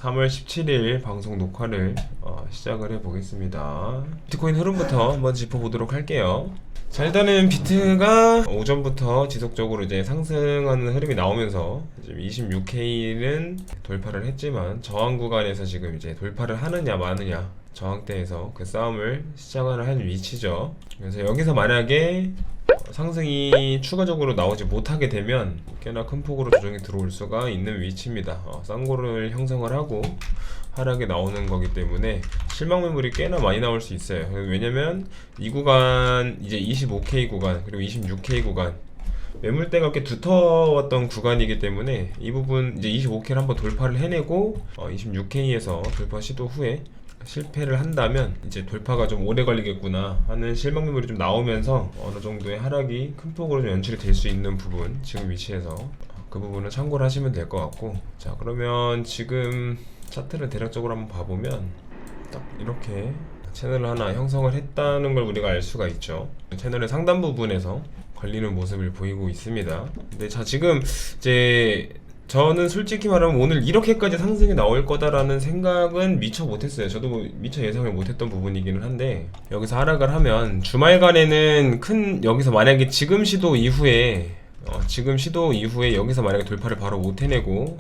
3월 17일 방송 녹화를 시작을 해보겠습니다. 비트코인 흐름부터 한번 짚어보도록 할게요. 자, 일단은 비트가 오전부터 지속적으로 이제 상승하는 흐름이 나오면서 지금 26K는 돌파를 했지만 저항 구간에서 지금 이제 돌파를 하느냐 마느냐 저항대에서 그 싸움을 시작을 한 위치죠. 그래서 여기서 만약에 상승이 추가적으로 나오지 못하게 되면 꽤나 큰 폭으로 조정이 들어올 수가 있는 위치입니다. 쌍고를 형성을 하고 하락이 나오는 거기 때문에 실망 매물이 꽤나 많이 나올 수 있어요. 왜냐면 이 구간 이제 25K 구간 그리고 26K 구간 매물대가 꽤 두터웠던 구간이기 때문에 이 부분 이제 25K를 한번 돌파를 해내고 26K에서 돌파 시도 후에 실패를 한다면 이제 돌파가 좀 오래 걸리겠구나 하는 실망 매물이 좀 나오면서 어느 정도의 하락이 큰 폭으로 좀 연출이 될 수 있는 부분, 지금 위치에서 그 부분은 참고를 하시면 될 것 같고, 자 그러면 지금 차트를 대략적으로 한번 봐보면 딱 이렇게 채널을 하나 형성을 했다는 걸 우리가 알 수가 있죠. 채널의 상단 부분에서 걸리는 모습을 보이고 있습니다. 근데 자 지금 이제 저는 솔직히 말하면 오늘 이렇게까지 상승이 나올 거다라는 생각은 미처 못했어요. 저도 미처 예상을 못했던 부분이기는 한데, 여기서 하락을 하면 주말간에는 여기서 만약에 지금 시도 이후에 여기서 만약에 돌파를 바로 못 해내고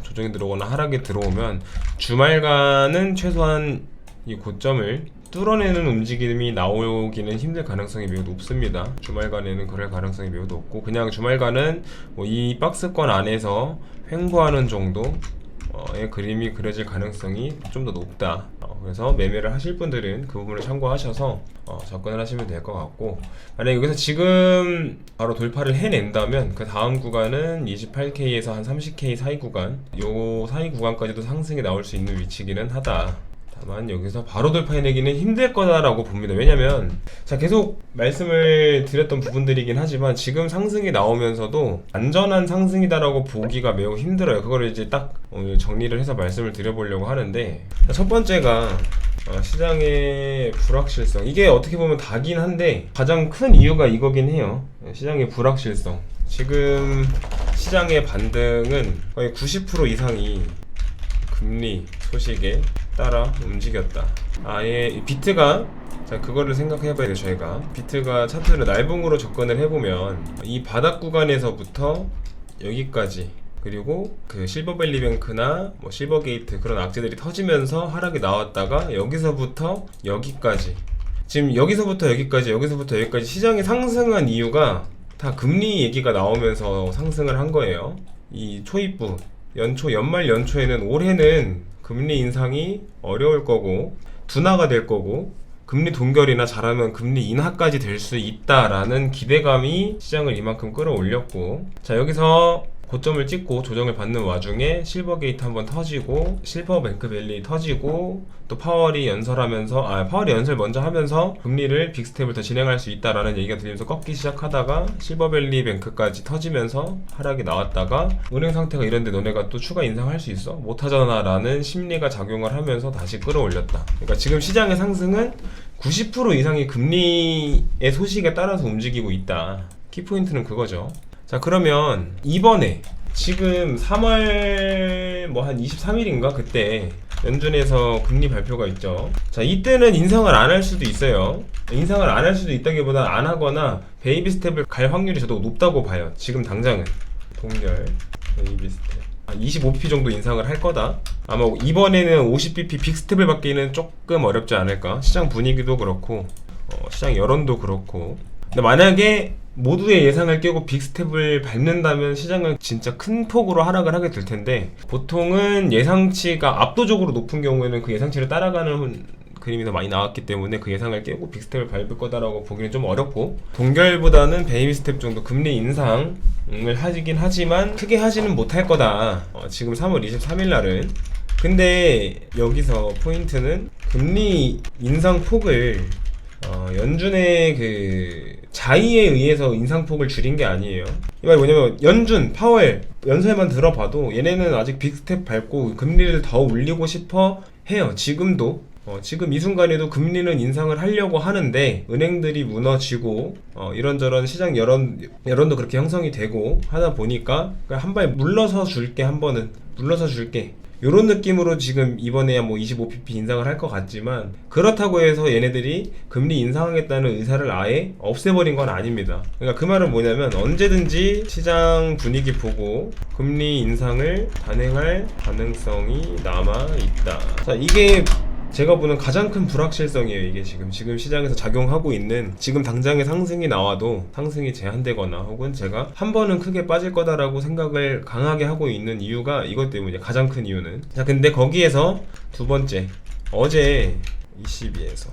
조정이 들어오거나 하락이 들어오면 주말간은 최소한 이 고점을 뚫어내는 움직임이 나오기는 힘들 가능성이 매우 높습니다. 주말간에는 그럴 가능성이 매우 높고, 그냥 주말간은 이 박스권 안에서 횡보하는 정도의 그림이 그려질 가능성이 좀 더 높다. 그래서 매매를 하실 분들은 그 부분을 참고하셔서 접근을 하시면 될 것 같고, 만약에 여기서 지금 바로 돌파를 해낸다면 그 다음 구간은 28K에서 한 30K 사이 구간, 요 사이 구간까지도 상승이 나올 수 있는 위치기는 하다. 다만 여기서 바로 돌파해내기는 힘들 거다라고 봅니다. 왜냐면 자 계속 말씀을 드렸던 부분들이긴 하지만 지금 상승이 나오면서도 안전한 상승이다라고 보기가 매우 힘들어요. 그거를 이제 딱 오늘 정리를 해서 말씀을 드려보려고 하는데, 첫 번째가 시장의 불확실성. 이게 어떻게 보면 다긴 한데 가장 큰 이유가 이거긴 해요. 시장의 불확실성. 지금 시장의 반등은 거의 90% 이상이 금리 소식에 따라 움직였다. 아예 비트가, 자 그거를 생각해봐야 돼요. 저희가 비트가 차트를 날봉으로 접근을 해보면 이 바닥 구간에서부터 여기까지, 그리고 그 실버밸리뱅크나 뭐 실버게이트 그런 악재들이 터지면서 하락이 나왔다가 여기서부터 여기까지, 지금 여기서부터 여기까지 시장이 상승한 이유가 다 금리 얘기가 나오면서 상승을 한 거예요. 이 초입부 연말 연초에는 올해는 금리 인상이 어려울 거고 둔화가 될 거고 금리 동결이나 잘하면 금리 인하까지 될 수 있다라는 기대감이 시장을 이만큼 끌어올렸고, 자 여기서 고점을 찍고 조정을 받는 와중에 실버게이트 한번 터지고 실버뱅크밸리 터지고 또 파월이 연설 먼저 하면서 금리를 빅스텝을 더 진행할 수 있다라는 얘기가 들리면서 꺾기 시작하다가 실버밸리 뱅크까지 터지면서 하락이 나왔다가 은행 상태가 이런데 너네가 또 추가 인상할 수 있어? 못하잖아 라는 심리가 작용을 하면서 다시 끌어올렸다. 그러니까 지금 시장의 상승은 90% 이상이 금리의 소식에 따라서 움직이고 있다. 키포인트는 그거죠. 자 그러면 이번에 지금 3월 뭐 한 23일인가 그때 연준에서 금리 발표가 있죠. 자 이때는 인상을 안 할 수도 있어요. 인상을 안 할 수도 있다기보다 안 하거나 베이비 스텝을 갈 확률이 저도 높다고 봐요. 지금 당장은 동결 베이비 스텝 25bp 정도 인상을 할 거다. 아마 이번에는 50bp 빅 스텝을 받기는 조금 어렵지 않을까. 시장 분위기도 그렇고 시장 여론도 그렇고. 근데 만약에 모두의 예상을 깨고 빅스텝을 밟는다면 시장은 진짜 큰 폭으로 하락을 하게 될 텐데, 보통은 예상치가 압도적으로 높은 경우에는 그 예상치를 따라가는 그림이 더 많이 나왔기 때문에 그 예상을 깨고 빅스텝을 밟을 거다라고 보기는 좀 어렵고, 동결보다는 베이비 스텝 정도 금리 인상을 하긴 하지만 크게 하지는 못할 거다. 지금 3월 23일 날은. 근데 여기서 포인트는 금리 인상 폭을 연준의 그 자의에 의해서 인상폭을 줄인 게 아니에요. 이 말이 뭐냐면 연준, 파월 연설만 들어봐도 얘네는 아직 빅스텝 밟고 금리를 더 올리고 싶어 해요. 지금도 지금 이 순간에도 금리는 인상을 하려고 하는데 은행들이 무너지고 이런저런 시장 여론도 그렇게 형성이 되고 하다 보니까 한 발 물러서 줄게, 한 번은 물러서 줄게, 요런 느낌으로 지금 이번에야 뭐 25pp 인상을 할 것 같지만, 그렇다고 해서 얘네들이 금리 인상하겠다는 의사를 아예 없애버린 건 아닙니다. 그러니까 그 말은 뭐냐면 언제든지 시장 분위기 보고 금리 인상을 단행할 가능성이 남아있다. 자, 이게 제가 보는 가장 큰 불확실성이에요. 이게 지금 시장에서 작용하고 있는, 지금 당장의 상승이 나와도 상승이 제한되거나 혹은 제가 한 번은 크게 빠질 거다라고 생각을 강하게 하고 있는 이유가 이것 때문이에요. 가장 큰 이유는. 자, 근데 거기에서 두 번째, 어제 22에서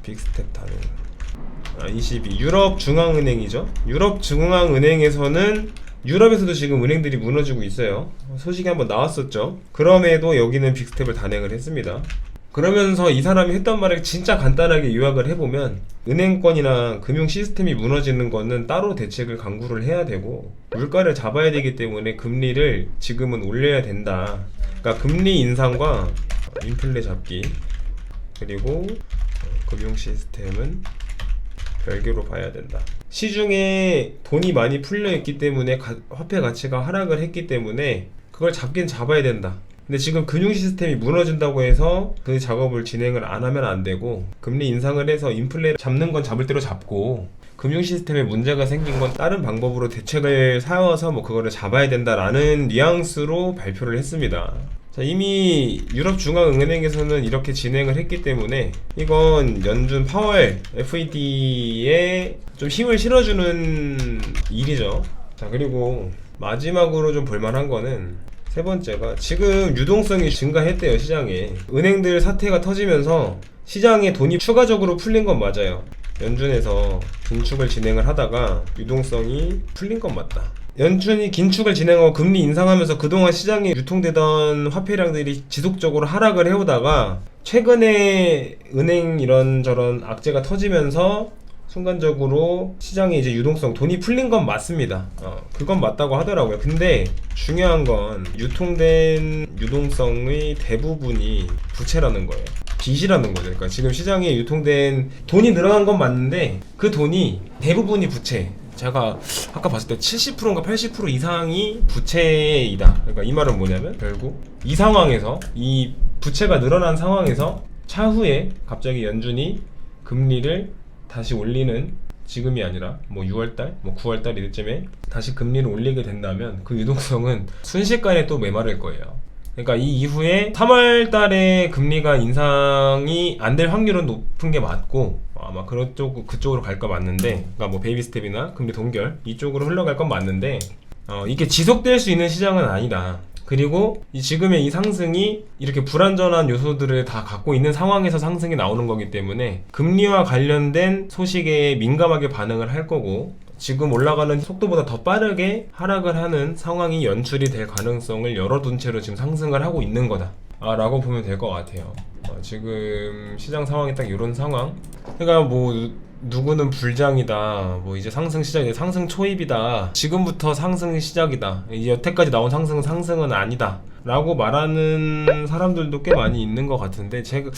빅스텝 단행 22 유럽 중앙은행이죠. 유럽 중앙은행에서는 유럽에서도 지금 은행들이 무너지고 있어요. 소식이 한번 나왔었죠. 그럼에도 여기는 빅스텝을 단행을 했습니다. 그러면서 이 사람이 했던 말을 진짜 간단하게 요약을 해보면, 은행권이나 금융 시스템이 무너지는 거는 따로 대책을 강구를 해야 되고 물가를 잡아야 되기 때문에 금리를 지금은 올려야 된다. 그러니까 금리 인상과 인플레 잡기, 그리고 금융 시스템은 별개로 봐야 된다. 시중에 돈이 많이 풀려 있기 때문에 화폐 가치가 하락을 했기 때문에 그걸 잡긴 잡아야 된다. 근데 지금 금융 시스템이 무너진다고 해서 그 작업을 진행을 안 하면 안 되고, 금리 인상을 해서 인플레를 잡는 건 잡을 대로 잡고, 금융 시스템에 문제가 생긴 건 다른 방법으로 대책을 세워서 뭐 그거를 잡아야 된다라는 뉘앙스로 발표를 했습니다. 자, 이미 유럽 중앙은행에서는 이렇게 진행을 했기 때문에 이건 연준 파월 FED에 좀 힘을 실어주는 일이죠. 자, 그리고 마지막으로 좀 볼만한 거는 세 번째가, 지금 유동성이 증가했대요. 시장에 은행들 사태가 터지면서 시장에 돈이 추가적으로 풀린 건 맞아요. 연준에서 긴축을 진행을 하다가 유동성이 풀린 건 맞다. 연준이 긴축을 진행하고 금리 인상하면서 그동안 시장에 유통되던 화폐량들이 지속적으로 하락을 해오다가 최근에 은행 이런저런 악재가 터지면서 순간적으로 시장에 이제 유동성, 돈이 풀린 건 맞습니다. 그건 맞다고 하더라고요. 근데 중요한 건 유통된 유동성의 대부분이 부채라는 거예요. 빚이라는 거죠. 그러니까 지금 시장에 유통된 돈이 늘어난 건 맞는데 그 돈이 대부분이 부채. 제가 아까 봤을 때 70%인가 80% 이상이 부채이다. 그러니까 이 말은 뭐냐면 결국 이 상황에서, 이 부채가 늘어난 상황에서 차후에 갑자기 연준이 금리를 다시 올리는, 지금이 아니라 뭐 6월달, 뭐 9월달 이때쯤에 다시 금리를 올리게 된다면 그 유동성은 순식간에 또 메마를 거예요. 그러니까 이 이후에 3월달에 금리가 인상이 안 될 확률은 높은 게 맞고, 아마 그쪽으로 갈 거 맞는데, 그러니까 뭐 베이비 스텝이나 금리 동결 이쪽으로 흘러갈 건 맞는데, 이게 지속될 수 있는 시장은 아니다. 그리고 지금의 이 상승이 이렇게 불안전한 요소들을 다 갖고 있는 상황에서 상승이 나오는 거기 때문에 금리와 관련된 소식에 민감하게 반응을 할 거고, 지금 올라가는 속도보다 더 빠르게 하락을 하는 상황이 연출이 될 가능성을 열어둔 채로 지금 상승을 하고 있는 거다 라고 보면 될 것 같아요. 지금 시장 상황이 딱 이런 상황. 그러니까 뭐 누구는 불장이다, 뭐 이제 상승 시작이다, 상승 초입이다, 지금부터 상승 시작이다, 이제 여태까지 나온 상승은 아니다 라고 말하는 사람들도 꽤 많이 있는 것 같은데, 제가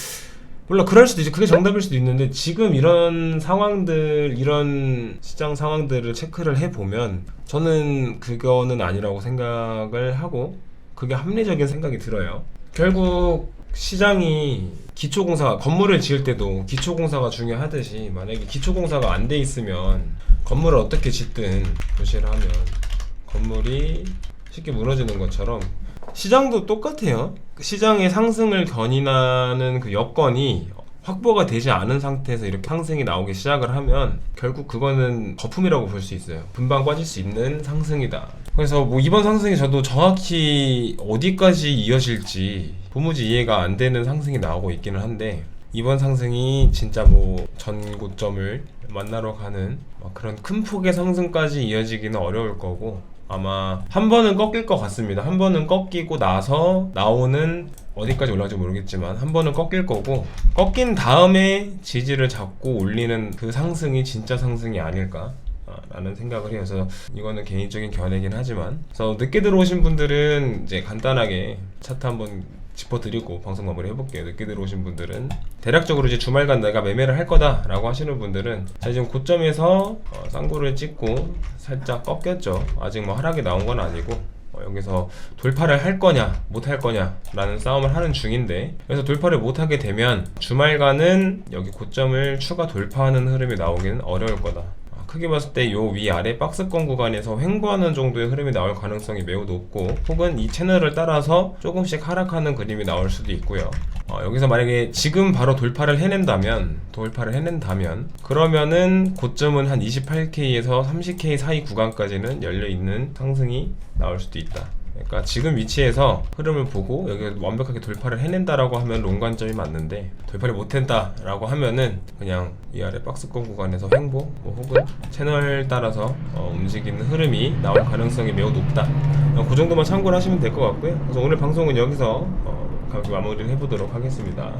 물론 그럴 수도 있지, 그게 정답일 수도 있는데, 지금 이런 상황들, 이런 시장 상황들을 체크를 해보면 저는 그거는 아니라고 생각을 하고, 그게 합리적인 생각이 들어요. 결국 시장이 기초공사, 건물을 지을 때도 기초공사가 중요하듯이, 만약에 기초공사가 안 돼 있으면 건물을 어떻게 짓든 도시를 하면 건물이 쉽게 무너지는 것처럼 시장도 똑같아요. 시장의 상승을 견인하는 그 여건이 확보가 되지 않은 상태에서 이렇게 상승이 나오기 시작을 하면 결국 그거는 거품이라고 볼 수 있어요. 금방 빠질 수 있는 상승이다. 그래서 뭐 이번 상승이 저도 정확히 어디까지 이어질지 도무지 이해가 안 되는 상승이 나오고 있기는 한데, 이번 상승이 진짜 뭐 전고점을 만나러 가는 그런 큰 폭의 상승까지 이어지기는 어려울 거고, 아마 한 번은 꺾일 것 같습니다. 한 번은 꺾이고 나서 나오는, 어디까지 올라갈지 모르겠지만 한 번은 꺾일 거고, 꺾인 다음에 지지를 잡고 올리는 그 상승이 진짜 상승이 아닐까 라는 생각을 해요. 그래서 이거는 개인적인 견해긴 하지만, 그래서 늦게 들어오신 분들은 이제 간단하게 차트 한번 짚어드리고 방송 마무리 해볼게요. 늦게 들어오신 분들은 대략적으로 이제 주말간 내가 매매를 할 거다 라고 하시는 분들은, 지금 고점에서 쌍구를 찍고 살짝 꺾였죠. 아직 뭐 하락이 나온 건 아니고 여기서 돌파를 할 거냐 못 할 거냐 라는 싸움을 하는 중인데, 그래서 돌파를 못하게 되면 주말간은 여기 고점을 추가 돌파하는 흐름이 나오기는 어려울 거다. 크게 봤을 때 요 위아래 박스권 구간에서 횡보하는 정도의 흐름이 나올 가능성이 매우 높고, 혹은 이 채널을 따라서 조금씩 하락하는 그림이 나올 수도 있고요. 여기서 만약에 지금 바로 돌파를 해낸다면 그러면은 고점은 한 28K에서 30K 사이 구간까지는 열려있는 상승이 나올 수도 있다. 그러니까 지금 위치에서 흐름을 보고 여기 완벽하게 돌파를 해낸다라고 하면 롱관점이 맞는데, 돌파를 못한다 라고 하면은 그냥 위아래 박스권 구간에서 횡보 혹은 채널 따라서 움직이는 흐름이 나올 가능성이 매우 높다. 그 정도만 참고를 하시면 될 것 같고요. 그래서 오늘 방송은 여기서 가볍게 마무리를 해보도록 하겠습니다.